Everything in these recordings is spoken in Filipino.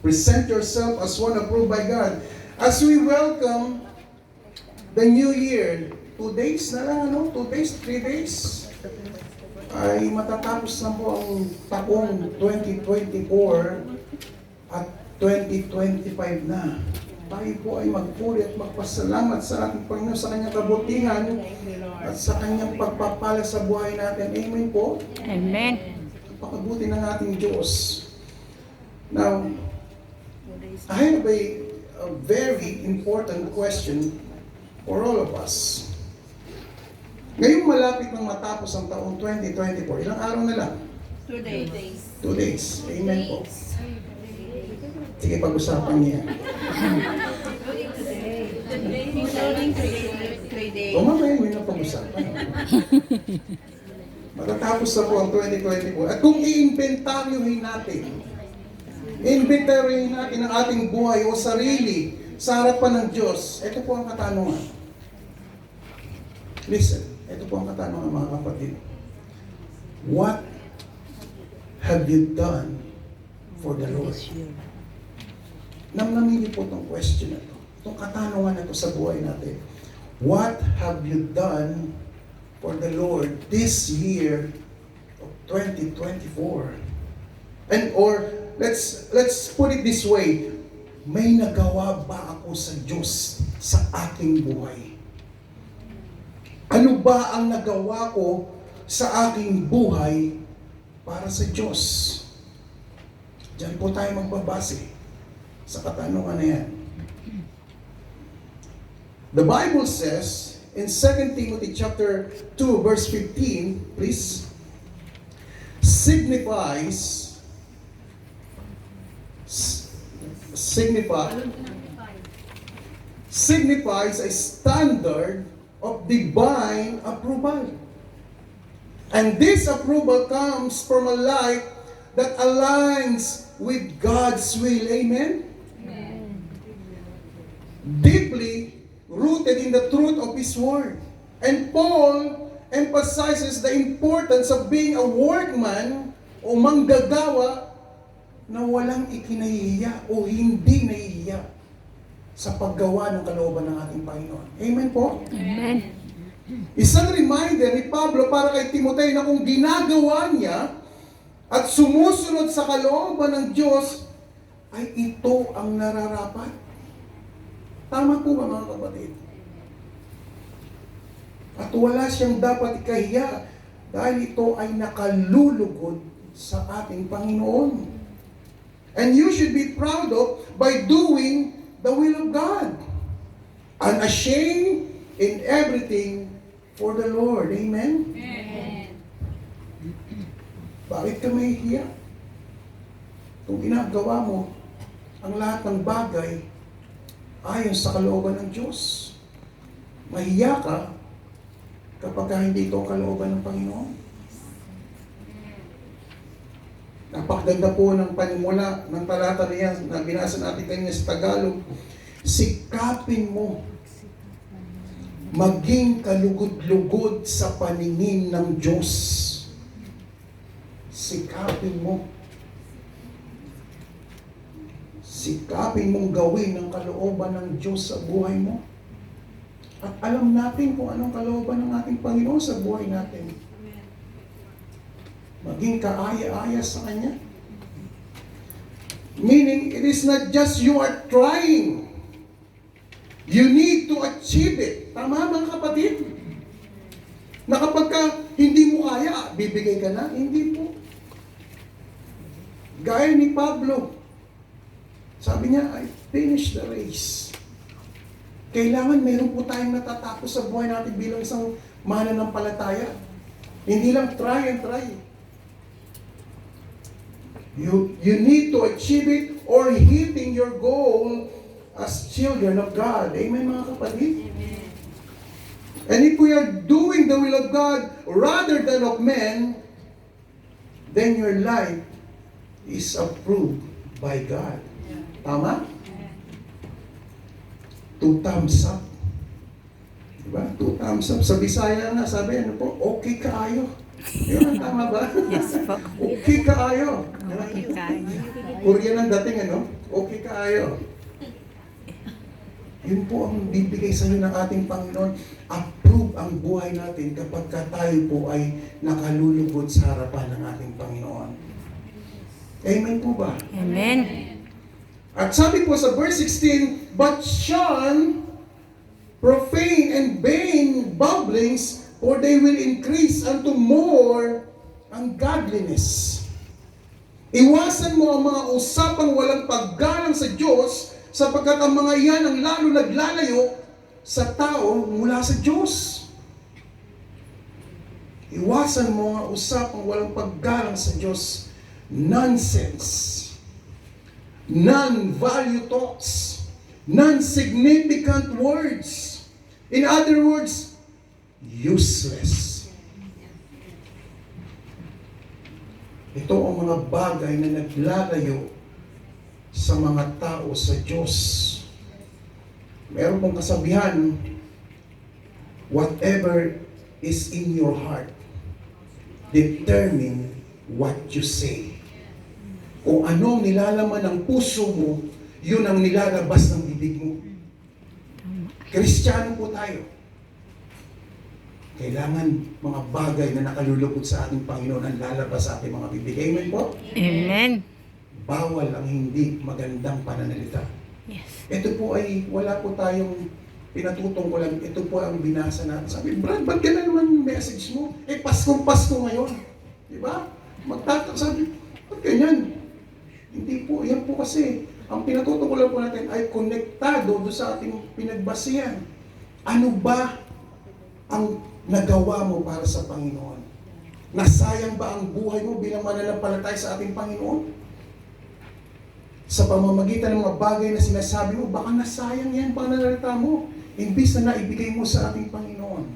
Present yourself as one approved by God. As we welcome the new year, 2 days na lang, 2 days, 3 days, ay matatapos na po ang taong 2024 at 2025 na. Tayo po ay magpuri at magpasalamat sa ating Panginoon sa kanyang kabutihan at sa kanyang pagpapala sa buhay natin. Amen po? Amen. Pakabuti ng ating Diyos. Now, I have a very important question for all of us. Ngayong malapit ng matapos ang taong 2024, ilang araw na lang? 2 days. 2 days. Amen po. Sige, pag-usapan niya. Including 3 days. O mamaya, yun ang pag-usapan. Matatapos na po ang 2024. At kung i-inventaryohin natin ang ating buhay o sarili sa harapan ng Diyos, ito po ang katanungan. Listen, ito po ang katanungan mga kapatid. What have you done for the Lord? Namnamili po itong question na ito. Itong katanungan na ito sa buhay natin. What have you done for the Lord this year of 2024? And or let's put it this way. May nagawa ba ako sa Diyos sa aking buhay? Ano ba ang nagawa ko sa aking buhay para sa Diyos? Diyan po tayo magbabase sa katanungan na yan. The Bible says in 2 Timothy chapter 2 verse 15, please, signifies a standard of divine approval. And this approval comes from a life that aligns with God's will. Amen? Deeply rooted in the truth of His Word. And Paul emphasizes the importance of being a workman o manggagawa na walang ikinahihiya o hindi nahihiya sa paggawa ng kalooban ng ating Panginoon. Amen po? Amen. Isang reminder ni Pablo para kay Timoteo na kung ginagawa niya at sumusunod sa kalooban ng Diyos, ay ito ang nararapat. Tama po ba mga kapatid? At wala siyang dapat ikahiya dahil ito ay nakalulugod sa ating Panginoon. And you should be proud of by doing the will of God. Unashamed in everything for the Lord. Amen? Amen. Bakit ka mahihiya? Kung ginagawa mo ang lahat ng bagay ayon sa kalooban ng Diyos. Mahiya ka kapag hindi ito ang kalooban ng Panginoon. Napakaganda po ng panimula ng talata niya na binasa natin kanina sa Tagalog. Sikapin mo maging kalugod-lugod sa paningin ng Diyos. Sikapin mo. Sikapin mong gawin ang kalooban ng Diyos sa buhay mo. At alam natin kung anong kalooban ng ating Panginoon sa buhay natin. Maging kaaya-aya sa Kanya. Meaning, it is not just you are trying. You need to achieve it. Tama mga kapatid? Na kapag ka hindi mo kaya, bibigay ka na? Hindi po. Gaya ni Pablo, sabi niya, I finished the race. Kailangan meron po tayong natatapos sa buhay natin bilang isang mananampalataya. Hindi lang try and try. You need to achieve it or hitting your goal as children of God. Amen mga kapatid? Amen. And if we are doing the will of God rather than of men, then your life is approved by God. Tama? 2 thumbs up. Diba? 2 thumbs up. Sa Bisaya nga, sabi, ano po? Okay kaayo. Yun, tama ba? Yes po. Okay kaayo. Okay kayo. Korean ang dating, ano? Okay kaayo. Yun po ang bibigay sa inyo ng ating Panginoon. Approve ang buhay natin kapag tayo po ay nakalulugod sa harapan ng ating Panginoon. Amen po ba? Amen. At sabi po sa verse 16, but shun profane and vain babblings, for they will increase unto more ungodliness. Iwasan mo ang mga usapang walang paggalang sa Diyos, sapagkat ang mga iyan ang lalo naglalayo sa tao mula sa Diyos. Iwasan mo ang usapang walang paggalang sa Diyos. Nonsense. Non-value thoughts. Non-significant words. In other words, useless. Ito ang mga bagay na naglalayo sa mga tao sa Diyos. Meron pong kasabihan, whatever is in your heart, determine what you say. Kung anong nilalaman ng puso mo, yun ang nilalabas ng bibig mo. Kristiyano po tayo. Kailangan mga bagay na nakalulukod sa ating Panginoon ang lalabas sa ating mga bibig. Amen po? Amen. Bawal ang hindi magandang pananalita. Yes. Ito po ay wala po tayong pinatutungkulan. Ito po ang binasa natin. Sabi, Brad, ba't ka na naman message mo? Eh, Paskong-Pasko ngayon. Di ba? Sabi, ba't ganyan? Hindi po. Yan po kasi, ang pinatutungkulan po natin ay konektado doon sa ating pinagbasihan. Ano ba ang nagawa mo para sa Panginoon? Nasayang ba ang buhay mo bilang mananampalataya sa ating Panginoon? Sa pamamagitan ng mga bagay na sinasabi mo, baka nasayang yan pananalita mo, imbis na naibigay mo sa ating Panginoon.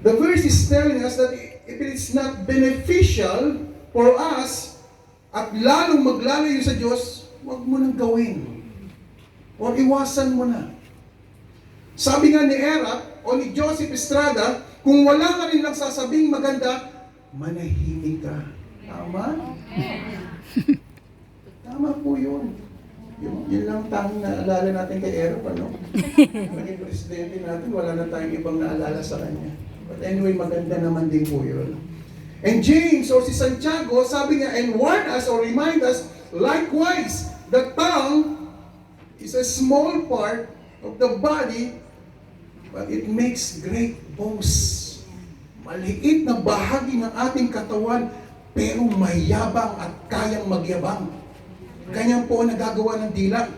The verse is telling us that if it is not beneficial for us, at lalong maglalayo sa Diyos, huwag mo nang gawin. O iwasan mo na. Sabi nga ni Erap o ni Joseph Estrada, kung wala ka rin lang sasabing maganda, manahimik ka. Tama? Tama po yun. Yun lang tanging naalala natin kay Erap, ano? Naging presidente natin, wala na tayong ibang naalala sa kanya. But anyway, maganda naman din po yun. And James or si Santiago, sabi nga, and warn us or remind us, likewise, the tongue is a small part of the body, but it makes great boast. Maliit na bahagi ng ating katawan, pero mayabang at kayang magyabang. Ganyan po ang nagagawa ng dila.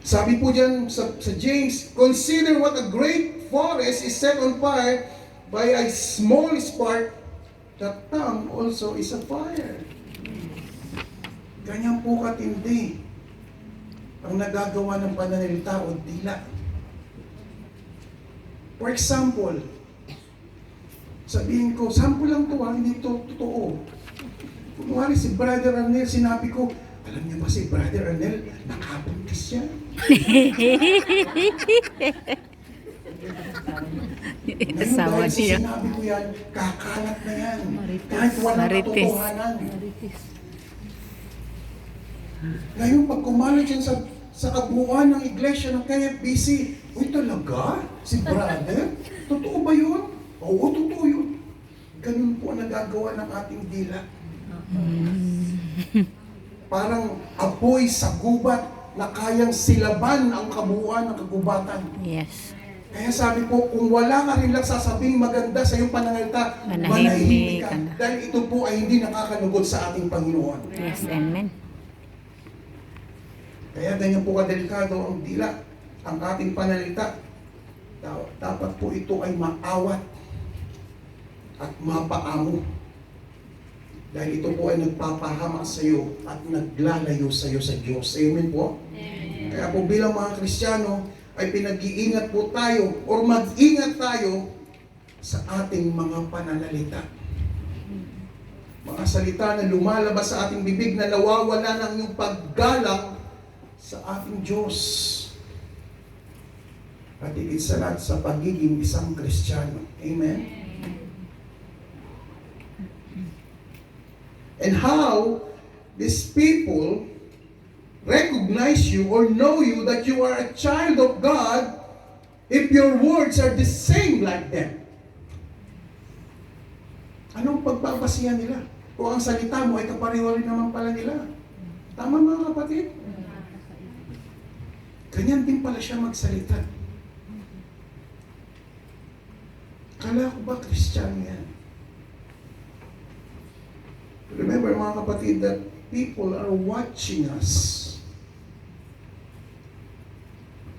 Sabi po dyan sa James, consider what a great forest is set on fire by a small spark. The tongue also is a fire. Ganyan po katindi ang nagagawa ng pananalita o dila. For example, sabihin ko, sample lang to hindi to totoo. Kunwari si Brother Arnel, sinabi ko, alam niyo ba si Brother Arnel, nakabuntis siya. Ngayon Asawa dahil sa niya. sinabi ko yan, kakalat na yan. Kahit walang Marites. katotohanan. Ngayon, pag kumalat yan sa kabuuan ng iglesia ng KFBC, uy talaga? Si Brother? Totoo ba yun? Oo, totoo yun. Ganun po ang nagagawa ng ating dila. Parang apoy sa gubat na kayang silaban ang kabuuan ng kagubatan. Yes. Kaya sabi po, kung wala ka rin lang sasabing maganda sa iyong pananalita, manahimik ka. ka na. Dahil ito po ay hindi nakakalugod sa ating Panginoon. Yes, amen. Kaya ganyan po kadelikado ang dila, ang ating pananalita. Dapat po ito ay maawat at mapaamo. Dahil ito po ay nagpapahama sa iyo at naglalayo sa iyo sa Diyos. Amen po? Amen. Kaya po bilang mga Kristiyano, ay pinag-iingat po tayo or mag-ingat tayo sa ating mga pananalita. Mga salita na lumalabas sa ating bibig na nawawala ng iyong paggalang sa ating Diyos. At higit sa lahat sa pagiging isang Kristiyano. Amen? And how these people recognize you or know you that you are a child of God if your words are the same like them. Anong pagbabasihan nila? Kung ang salita mo ay kapareho rin naman pala nila. Tama mga kapatid? Ganyan din pala siya magsalita. Kala ko ba Kristiyano yan? Remember mga kapatid that people are watching us.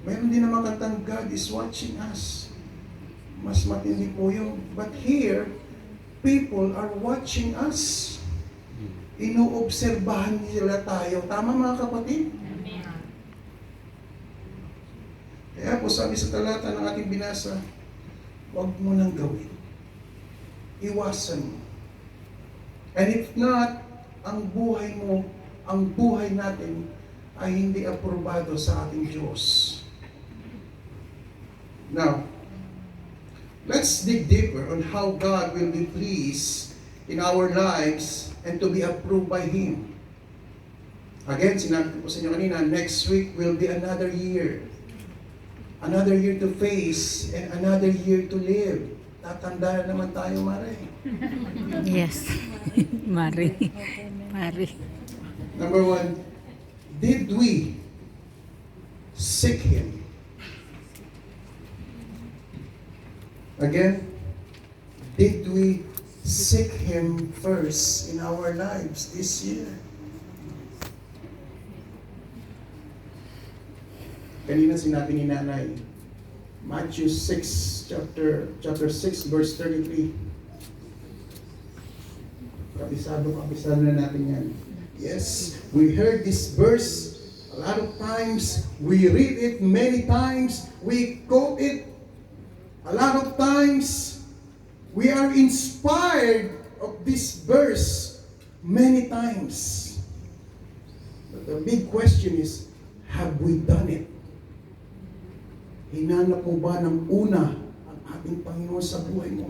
Meron din naman kantang God is watching us. Mas matindi po yun. But here, people are watching us. Inoobserbahan nila tayo. Tama mga kapatid? Kaya po sabi sa talata ng ating binasa, huwag mo nang gawin. Iwasan mo. And if not, ang buhay mo, ang buhay natin ay hindi aprobado sa ating Diyos. Now, let's dig deeper on how God will be pleased in our lives and to be approved by Him. Again, sinabi ko sa inyo kanina, next week will be another year. Another year to face and another year to live. Tatanda na naman tayo, Mare. Yes. Mari. Mari. Number one, did we seek Him? Again, did we seek Him first in our lives this year? Kanina sinabi ni Nanay, Matthew 6, chapter 6, verse 33. Kabisado na natin yan. Yes, we heard this verse a lot of times. We read it many times. We quote it a lot of times. We are inspired of this verse many times. But the big question is, have we done it? Hinanap mo ba ng una ang ating Panginoon sa buhay mo?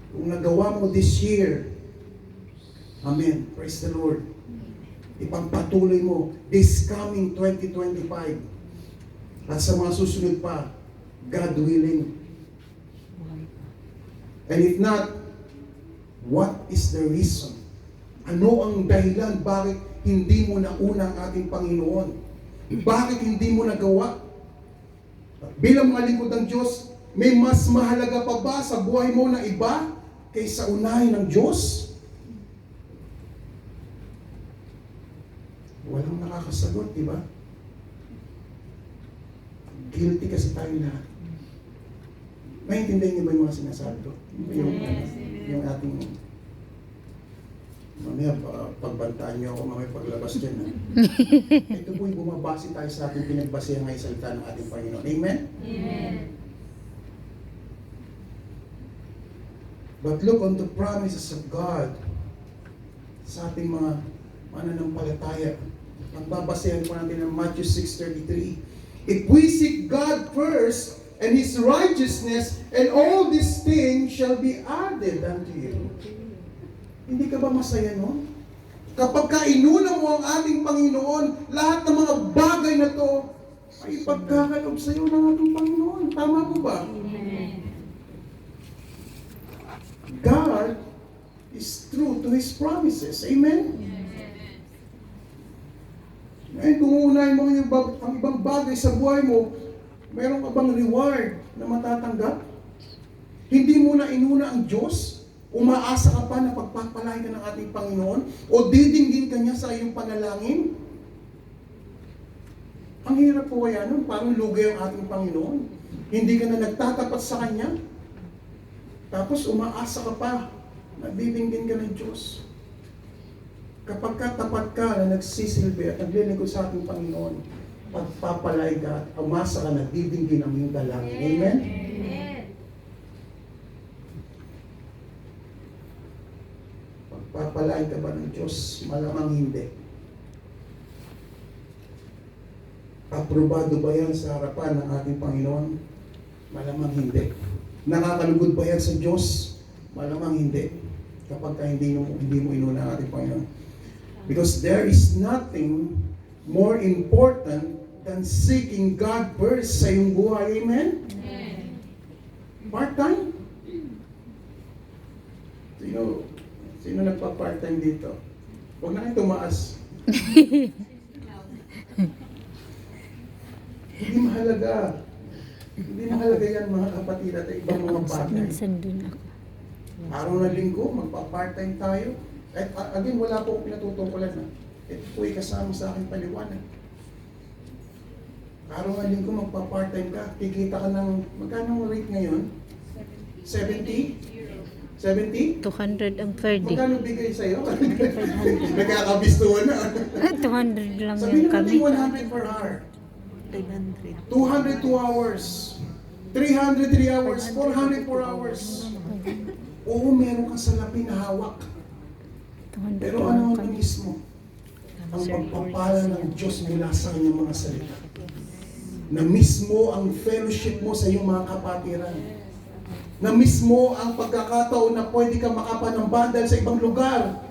Kung nagawa mo this year, amen, praise the Lord. Ipagpatuloy mo this coming 2025 at sa mga susunod pa, God willing. And if not, what is the reason? Ano ang dahilan bakit hindi mo nauna ang ating Panginoon? Bakit hindi mo nagawa? Bilang mga lingkod ng Diyos, may mas mahalaga pa ba sa buhay mo na iba kaysa unahin ng Diyos? Walang nakakasagot, di ba? Guilty kasi tayo lahat. Maintindihan niyo ba yung mga sinasabi ko? Yung ating... Mamaya, pagbantaan niyo ako, mamaya paglabas dyan. Ito po yung bumabase tayo sa ating pinagbasihan ngayon salita ng ating Panginoon. Amen? Amen. But look on the promises of God sa ating mga mananampalataya. Pagbabasehan po natin ng Matthew 6:33. If we seek God first and His righteousness, and all these things shall be added unto you. Hindi ka ba masaya nun? Kapag kainuna mo ang ating Panginoon, lahat ng mga bagay na to ay pagkakalob sa iyo ng ating Panginoon. Tama po ba? God is true to His promises. Amen? Ngayon, kung uunahin mo ang ibang bagay sa buhay mo, meron ka bang reward na matatanggap? Hindi mo na inuna ang Diyos? Umaasa ka pa na pagpapalain ka ng ating Panginoon? O didinggin ka niya sa iyong panalangin? Ang hirap po kaya nun, parang lugay ang ating Panginoon. Hindi ka na nagtatapat sa Kanya. Tapos umaasa ka pa, nagdidinggin ka ng Diyos. Kapag katapat ka na nagsisilbi at naglilingkod sa ating Panginoon, pagpapalay ka at umasa ka, nagdidinggin ang iyong dalangin. Amen? Amen. Pagpapalay ka ba ng Diyos? Malamang hindi. Aprobado ba yan sa harapan ng ating Panginoon? Malamang hindi. Nakakalugod ba yan sa Diyos? Malamang hindi. Kapag hindi mo inuna ang ating Panginoon. Because there is nothing more important than seeking God first sa iyong buhay. Amen? Part-time? Sino nagpa-part-time dito? Huwag na kayo tumaas. Hindi mahalaga. Hindi mahalaga yan mga kapatid at ibang mga bagay. Minsan dun ako. Araw na linggo, magpa-part-time tayo. At again, wala po akong pinatutungkulan na. Ito po ay kasama sa aking paliwanag. Araw na linggo, magpa-part-time ka. Kikita ka ng, magkano ang rate ngayon? 70? 70? 200 ang per day. Magkano bigay sa'yo? Nagkakabistuhan na. 200 lang Sabihin yung natin kami. 100 per hour. 500. 200 2 hours. 300 3 hours. 400 4 hours. Oo, meron kang salapi na hawak. 200 Pero lang ano ang kami. mismo? Ang pagpapala ng Diyos mula sa kanyang mga salita. Na mismo ang fellowship mo sa iyong mga kapatiran. Na mismo ang pagkakataon na pwede kang makapanambandal sa ibang lugar.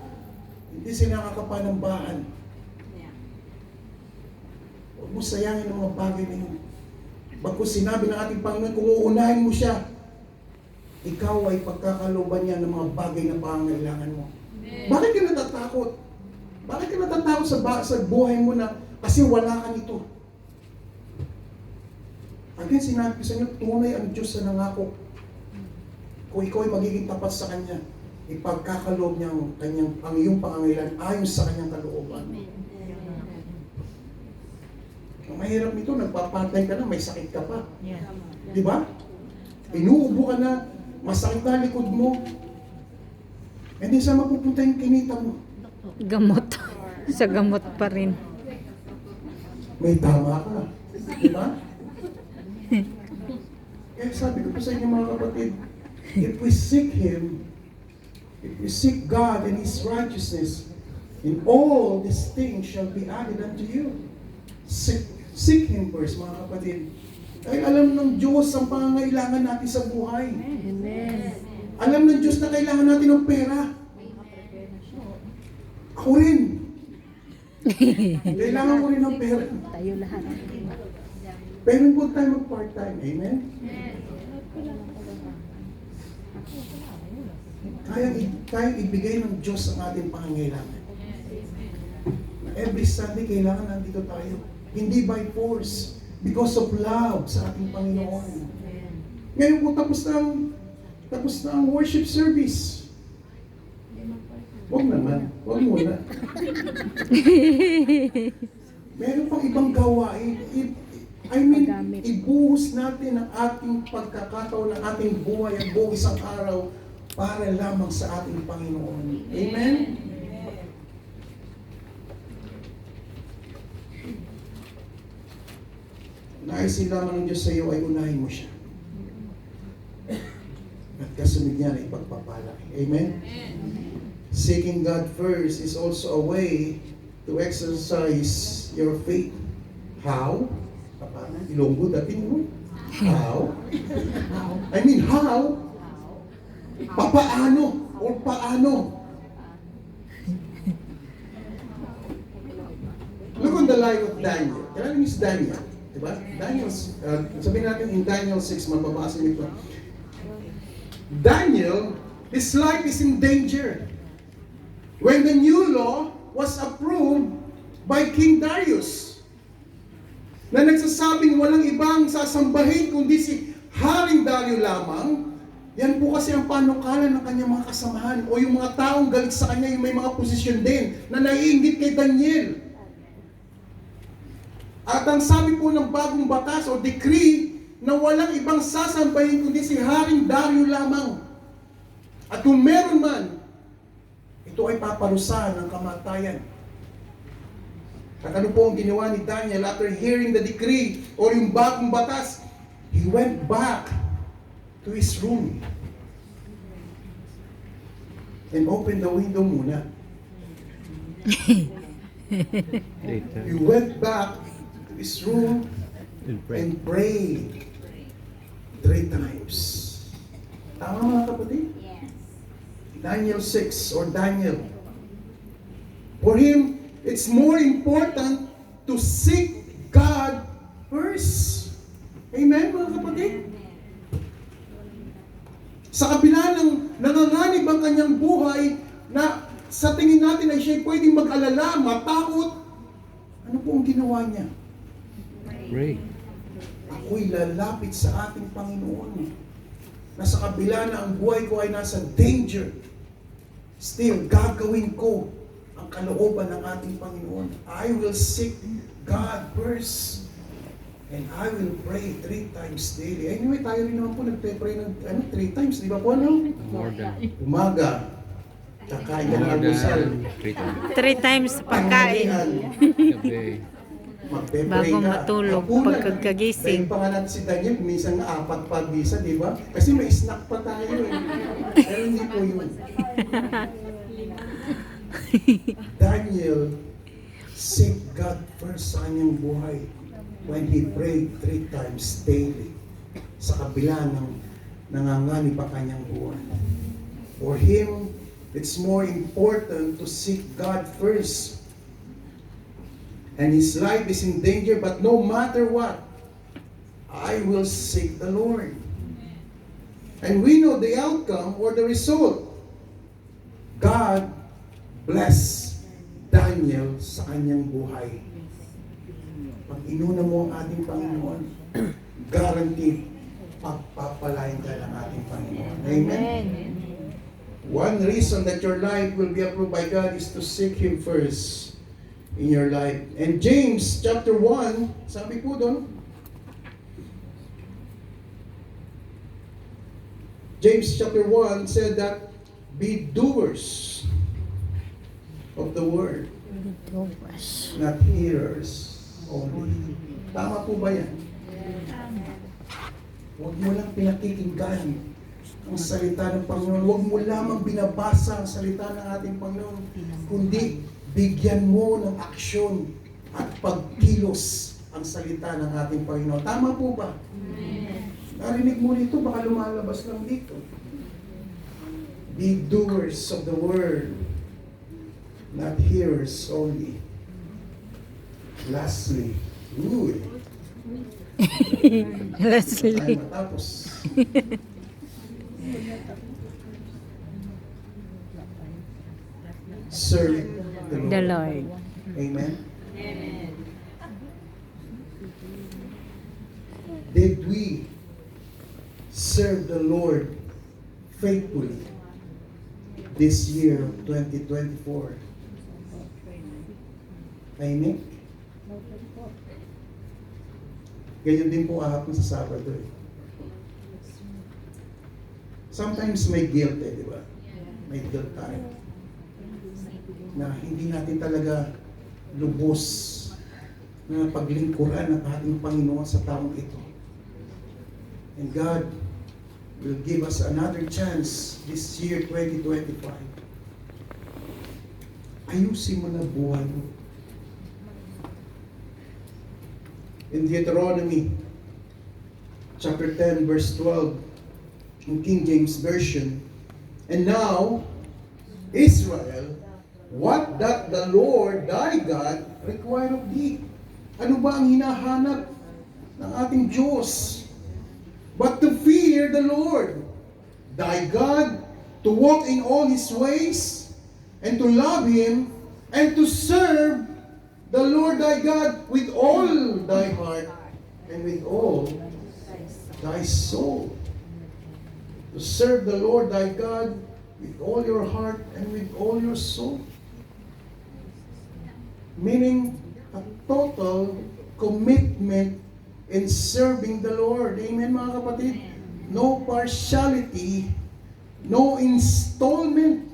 Hindi sila nakakapanambahan. Huwag mo sayangin ang mga bagay na yun. Bagkus sinabi ng ating Panginoon, kung uunahin mo siya, ikaw ay pagkakalooban niya ng mga bagay na pangangailangan mo. Bakit ka natatakot? Bakit ka natatakot sa buhay mo na kasi wala ka nito? Again, sinabi ko sa inyo, tunay ang Diyos sa nangako. Kung ikaw ay magiging tapat sa Kanya, ipagkakaloob niya ang iyong pangangailangan ayon sa Kanyang kalooban. Ang mahirap nito, nagpapatay ka na, may sakit ka pa. Di ba? Inuubo ka na, masakit na likod mo. And then saan mapupunta yung kinita mo? Gamot. Sa gamot pa rin. May tama ka. Di ba? Kaya sabi ko po sa inyo mga kapatid, if we seek Him, if we seek God and His righteousness, and all these things shall be added unto you. Seek Him first, mga kapatid. Dahil alam ng Diyos ang pangangailangan natin sa buhay. Amen. Alam ng Diyos na kailangan natin ng pera. Ako rin. Kailangan ko rin ng pera. Tayo lahat. Pero huwag tayo mag-part-time. Amen? Kayang ibigay ng Diyos ang ating pangangailangan. Every Sunday, kailangan nandito tayo. Hindi by force. Because of love sa ating Panginoon. Ngayon po tapos na ang worship service. Huwag naman. Huwag muna. Meron pang ibang gawain. Ibuhos natin ang ating pagkakataon, ang ating buhay, ang buong isang araw para lamang sa ating Panginoon. Amen? Naisin lamang ng Diyos sa iyo ay unahin mo siya. At kasunod niya na ipagpapala. Amen? Seeking God first is also a way to exercise your faith. How? Paano? Ilonggo dating mo? How? I mean, how? Papaano? Or paano? Look on the life of Daniel. Kailan is Daniel? Diba? Daniel, sabihin natin in Daniel 6, mababasa nito. Daniel, his life is in danger. When the new law was approved by King Darius, na nagsasabing walang ibang sasambahin kundi si Haring Dario lamang, yan po kasi ang panukalan ng kanyang mga kasamahan o yung mga taong galit sa kanya, yung may mga posisyon din na naiinggit kay Daniel. At ang sabi po ng bagong batas o decree na walang ibang sasambahin kundi si Haring Dario lamang. At kung meron man, ito ay paparusahan ng kamatayan. At ano po ang ginawa ni Daniel after hearing the decree o yung bagong batas? He went back to his room and opened the window muna. He went back to his room and prayed 3 times. Tama mga kapatid? Yes. Daniel 6 or Daniel. For him, it's more important to seek God first. Amen mga kapatid? Sa kabila ng nanganganib ang kanyang buhay na sa tingin natin ay siya pwedeng mag-alala, matakot, ano po ang ginawa niya? Pray. Ako'y lalapit sa ating Panginoon. Nasa kabila na ang buhay ko ay nasa danger. Still, gagawin ko ang kalooban ng ating Panginoon. I will seek God first. And I will pray 3 times daily. Anyway, tayo rin naman po nagpe-pray ng 3 times. Di ba po, no? More than Umaga. Kakain ka ng more almusal. than 3 times. 3 times pagkain. Gabi. Magpe-pray Bago ka. matulog, Hapunan. pagkagagising. Dahil pa nga natin si Daniel, minsan na 4 pa bisa, di ba? Kasi may snack pa tayo eh. Pero hindi po yun. Daniel seek God first sa kanyang buhay when he prayed 3 times daily sa kabila ng nanganganib pa kanyang buhay. For him, it's more important to seek God first. And his life is in danger, but no matter what, I will seek the Lord. And we know the outcome or the result. God bless Daniel sa kanyang buhay. Pag inuna mo ang ating Panginoon, guaranteed, pagpapalain ka ng ating Panginoon. Amen? One reason that your life will be approved by God is to seek Him first in your life. And James chapter 1, sabi po doon, James chapter 1 said that be doers of the word, not hearers only. Tama po ba yan? Huwag mo lang pinakikinggan ang salita ng Panginoon. Huwag mo lamang binabasa ang salita ng ating Panginoon, kundi bigyan mo ng aksyon at pagkilos ang salita ng ating Panginoon. Tama po ba? Narinig mo dito, baka lumalabas lang dito. Be doers of the word, not hearers only. Lastly, Leslie. tayo matapos. Serve The Lord. Amen. Did we serve the Lord faithfully this year of 2024? Amen? Ganyan din po ahapon sa Sabado eh. Sometimes may guilt eh, di ba? May guilt tayo. Na hindi natin talaga lubos na paglingkuran ng ating Panginoon sa taong ito. And God will give us another chance this year 2025. Ayusin mo na buhay mo. In Deuteronomy chapter 10 verse 12 in King James Version, and now Israel, what doth the Lord thy God require of thee? Ano ba ang hinahanap ng ating Diyos? But to fear the Lord thy God, to walk in all His ways, and to love Him, and to serve the Lord thy God with all thy heart, and with all thy soul. To serve the Lord thy God with all your heart and with all your soul. Meaning, a total commitment in serving the Lord. Amen mga kapatid? No partiality, no installment.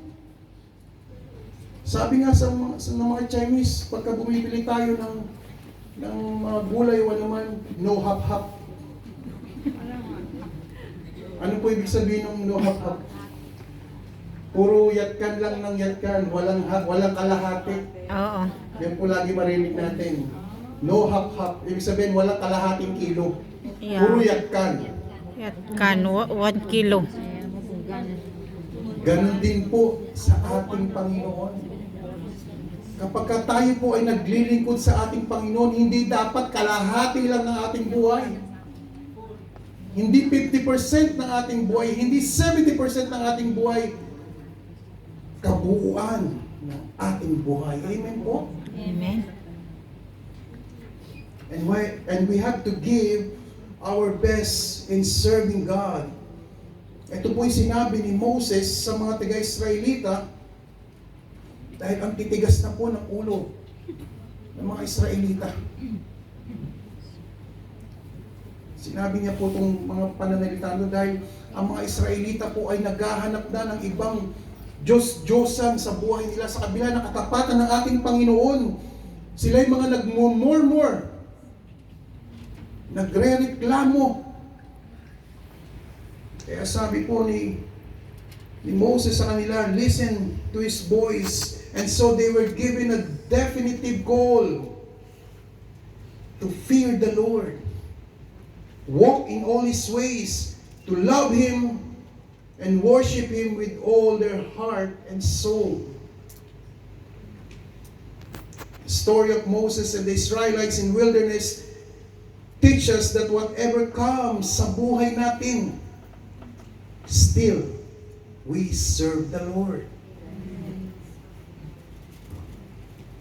Sabi nga sa mga Chinese, pagka bumibili tayo ng mga gulay o naman, no hap-hap. Ano po ibig sabihin ng no hap-hap? Puro yatkan lang ng yatkan, walang kalahati. Oo. Yan po lagi marinig natin. No hap-hap. Ibig sabihin, walang kalahating kilo. Yeah. Puro yatkan. Yan kan 1 kilo. Ganon din po sa ating Panginoon. Kapag ka tayo po ay naglilingkod sa ating Panginoon, hindi dapat kalahati lang ng ating buhay. Hindi 50% ng ating buhay, hindi 70% ng ating buhay, kabuuan ng ating buhay. Amen po? Amen. And we have to give our best in serving God. Ito po yung sinabi ni Moses sa mga taga-Israelita dahil ang titigas na po ng ulo ng mga Israelita. Sinabi niya po itong mga pananalita dahil ang mga Israelita po ay naghahanap na ng ibang Diyos-Diyosan sa buhay nila sa kabila ng katapatan ng ating Panginoon. Sila yung mga nagmumurmur, nagre-reklamo. Kaya sabi po ni Moses sa kanila, listen to his voice. And so they were given a definitive goal to fear the Lord, walk in all his ways, to love him and worship him with all their heart and soul. The story of Moses and the Israelites in wilderness teach us that whatever comes sa buhay natin, still, we serve the Lord.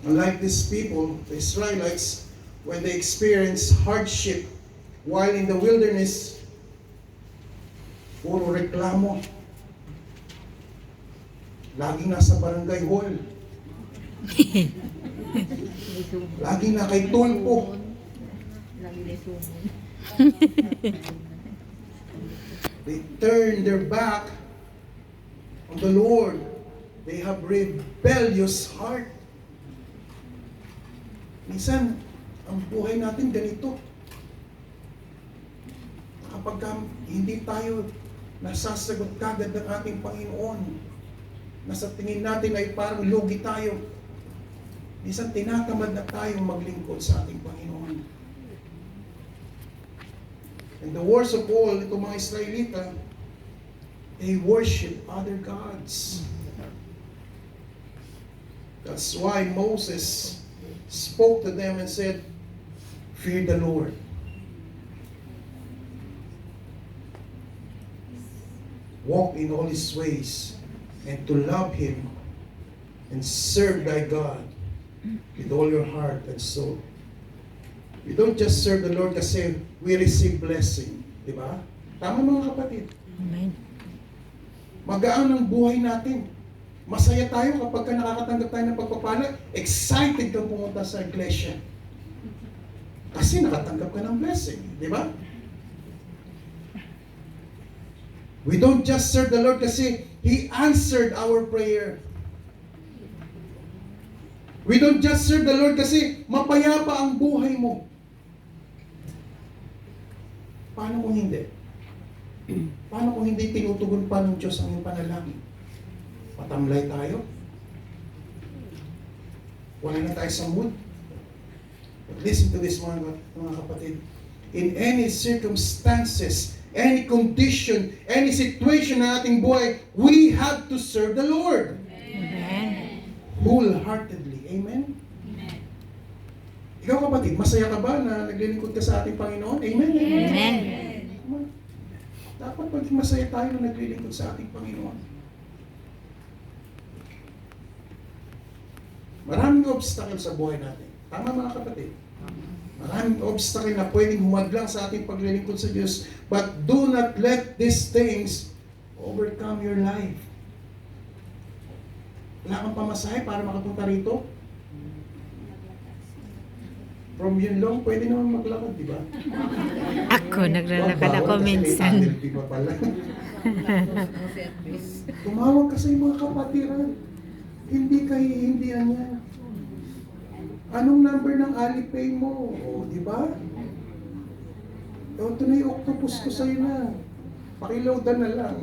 Unlike these people, the Israelites, when they experience hardship while in the wilderness, puro reklamo. Laging nasa barangay hall. Laging na kay tulpo. They turn their back on the Lord. They have rebellious heart. Minsan, ang buhay natin ganito. Kapag hindi tayo nasasagot kagad ng ating Panginoon, nasa tingin natin ay parang lugi tayo. Minsan tinatamad na tayong maglingkod sa ating Panginoon. And the worst of all, itong mga Israelita, they worship other gods. That's why Moses spoke to them and said, fear the Lord. Walk in all his ways and to love him and serve thy God with all your heart and soul. We don't just serve the Lord kasi we receive blessing. Di ba? Tama mga kapatid. Amen. Magaan ang buhay natin. Masaya tayo kapag nakakatanggap tayo ng pagpapala. Excited kang pumunta sa iglesia. Kasi nakatanggap ka ng blessing. Di ba? We don't just serve the Lord kasi He answered our prayer. We don't just serve the Lord kasi mapayapa ang buhay mo. Paano kung hindi? Paano kung hindi tinutugon pa ng Diyos ang iyong panalangin? Patamlay tayo? Wala na tayo sa mood? But listen to this mga kapatid. In any circumstances, any condition, any situation na ating buhay, we have to serve the Lord. Amen. Wholeheartedly. Amen? Amen. Ikaw kapatid, masaya ka ba na naglilingkod ka sa ating Panginoon? Amen? Amen. Dapat maging masaya tayo na naglilingkod sa ating Panginoon. Maraming obstacle sa buhay natin. Tama mga kapatid? Maraming obstacle na pwedeng humadlang sa ating paglilingkod sa Diyos. But do not let these things overcome your life. Wala kang pamasahe para makapunta rito? From Yunlong, pwede naman maglakad, di ba? Ako, naglalakad ako Bawal kasi may minsan. tunnel, di ba pala? Tumawag ka sa iyong mga kapatiran. Hindi ka hihindihan niya. Anong number ng Alipay mo? O, di ba? Ito na yung octopus ko sa'yo na. Pakiloadan na lang.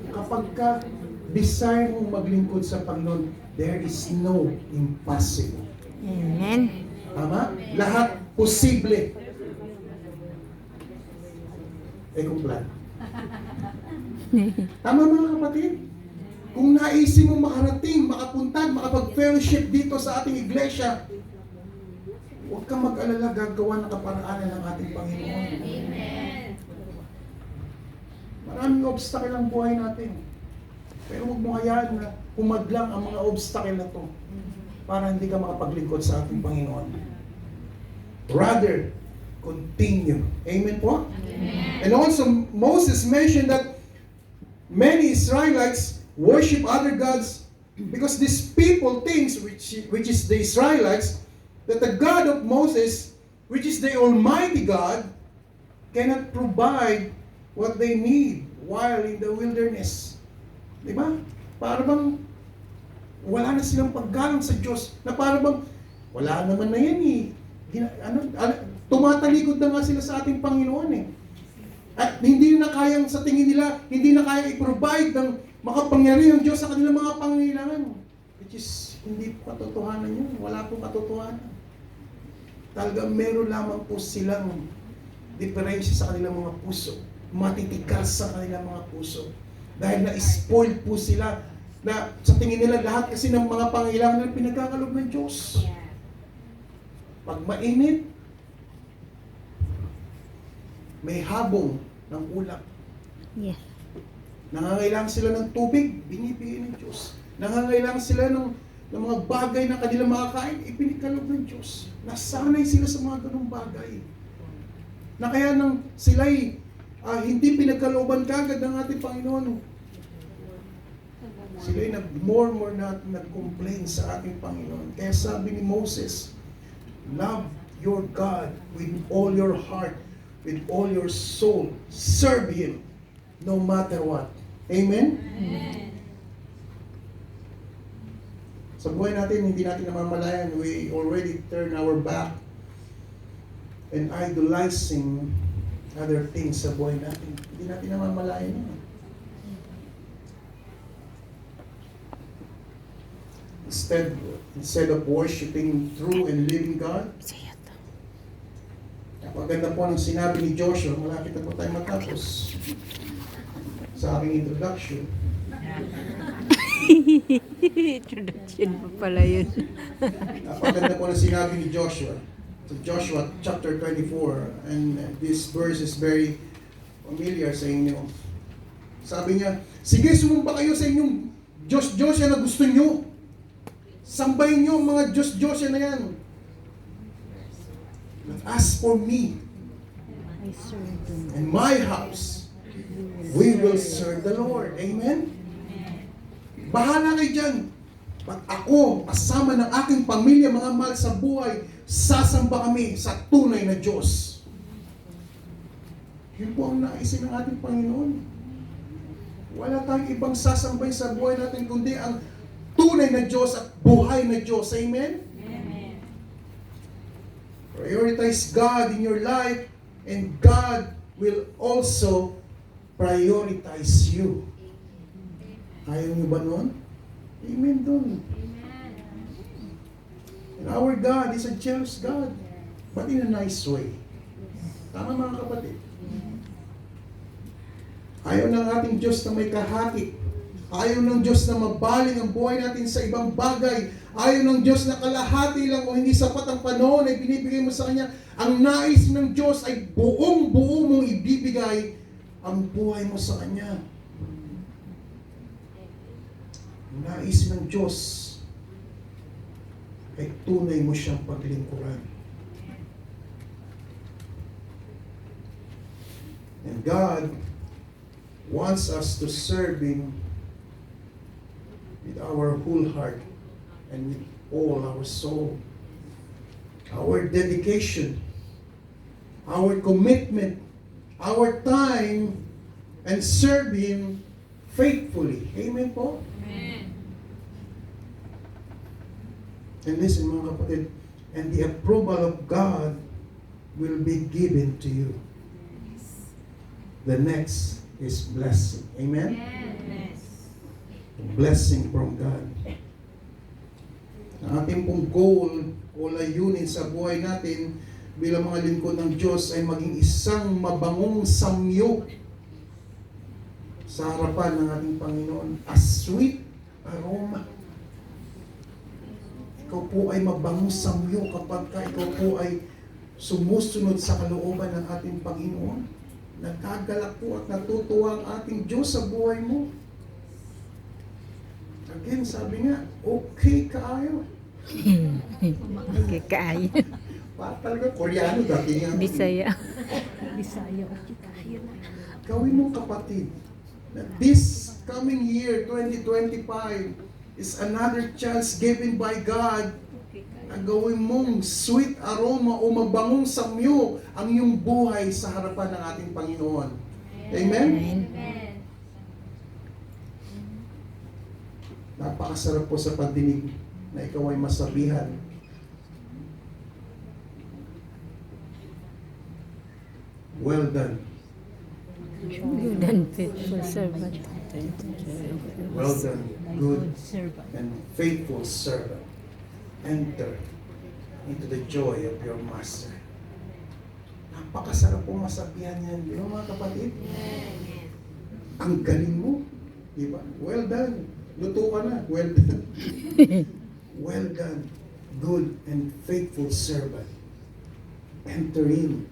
Kapag ka desire mong maglingkod sa Panginoon, there is no impossible. Amen. Tama? Lahat posible. eh kung plan. Tama mga kapatid? Kung naisin mo makarating, makapunta, makapag-fellowship dito sa ating iglesia, huwag kang mag-alala, gagawa ng kaparaanan ng ating Panginoon. Amen. Maraming obstacle ang buhay natin. Pero huwag mo hayaan na humadlang ang mga obstacle na to para hindi ka makapaglingkod sa ating Panginoon. Rather, continue. Amen po? Amen. And also, Moses mentioned that many Israelites worship other gods because these people thinks, which is the Israelites, that the God of Moses, which is the Almighty God, cannot provide what they need while in the wilderness. Di ba? Para bang wala na silang paggalang sa Diyos, na para bang wala naman na yan eh. Tumatalikod na nga sila sa ating Panginoon eh. At hindi na kayang, sa tingin nila, hindi na kaya i-provide ng makapangyarihang Diyos sa kanilang mga pangangailangan. Which is, hindi po katotohanan yun. Wala po katotohanan. Talagang meron lamang po silang diferensya sa kanilang mga puso. Matitigas sa kanilang mga puso. Dahil na-spoiled po sila na sa tingin nila lahat kasi ng mga pangangailangan nila pinagkakalob ng Diyos. Pag mainit, may habong ng ulap. Yes. Nangangailangan sila ng tubig, binibigay ng Diyos. Nangangailangan sila ng mga bagay na kanilang makakain, ipinagkalob ng Diyos. Nasanay sila sa mga ganung bagay. Na kaya nang sila'y hindi pinagkalooban kagad ng ating Panginoon, sila'y more na nag-complain sa ating Panginoon. Kaya sabi ni Moses, love your God with all your heart, with all your soul. Serve Him no matter what. Amen? Amen. Sa buhay natin, hindi natin namamalayan, we already turn our back and idolizing other things sa buhay natin. Hindi natin namamalayan yun. Instead of worshiping true and living God, napaganda po ng sinabi ni Joshua, malapit na po tayo matapos sa aking introduction. Introduction pa pala yun. Napaganda po ng sinabi ni Joshua. So Joshua chapter 24, and this verse is very familiar sa inyo. Sabi niya, sige, sumumpa kayo sa inyong Diyos na gusto nyo. Sambahin nyo ang mga Diyos na yan. But as for me and my house, we will serve the Lord. Amen? Bahala kayo dyan. Pag ako, kasama ng aking pamilya, mga mahal sa buhay, sasamba kami sa tunay na Diyos. Yun po ang naisin ng ating Panginoon. Wala tayong ibang sasambay sa buhay natin, kundi ang tunay na Diyos at buhay na Diyos. Amen? Amen. Prioritize God in your life, and God will also prioritize you. Ayaw niyo ba nun? Amen dun. And our God is a jealous God, but in a nice way. Tama mga kapatid? Ayaw ng ating Diyos na may kahati. Ayaw ng Diyos na mabaling ang buhay natin sa ibang bagay. Ayaw ng Diyos na kalahati lang o hindi sapat ang panahon ay binibigay mo sa Kanya. Ang nais ng Diyos ay buong-buo mong ibibigay ang buhay mo sa Kanya. Ang nais ng Diyos ay tunay mo siyang paglingkuran. And God wants us to serve Him with our whole heart and with all our soul. Our dedication, our commitment, our time, and serve Him faithfully. Amen po? Amen. And listen mga kapatid, and the approval of God will be given to you. The next is blessing. Amen? Yes. Blessing from God. Ang ating pong goal o layunin sa buhay natin, bilang mga lingkod ng Diyos ay maging isang mabangong samyo sa harapan ng ating Panginoon. A sweet aroma. Ikaw po ay mabangong samyo kapag ikaw po ay sumusunod sa kalooban ng ating Panginoon. Nagkagalak po at natutuwa ang ating Diyos sa buhay mo. Again, sabi nga, okay kaayo. Okay, kaya. Talaga, Koreano dati nga. Bisaya. Gawin mo kapatid, na this coming year, 2025, is another chance given by God na gawin mong sweet aroma o mabangong samyo ang iyong buhay sa harapan ng ating Panginoon. Amen? Amen. Napakasarap po sa pandinig na ikaw ay masabihan. Well done. Good and faithful servant. Well done, good and faithful servant. Enter into the joy of your master. Napakasarap po masabihan yan. Di ba mga kapatid? Ang galing mo. Di ba? Well done. Luto ka na. Well done. Well done, good and faithful servant. Enter in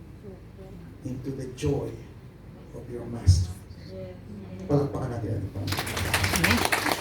into the joy of your master. Palakpakan natin ang Panginoon.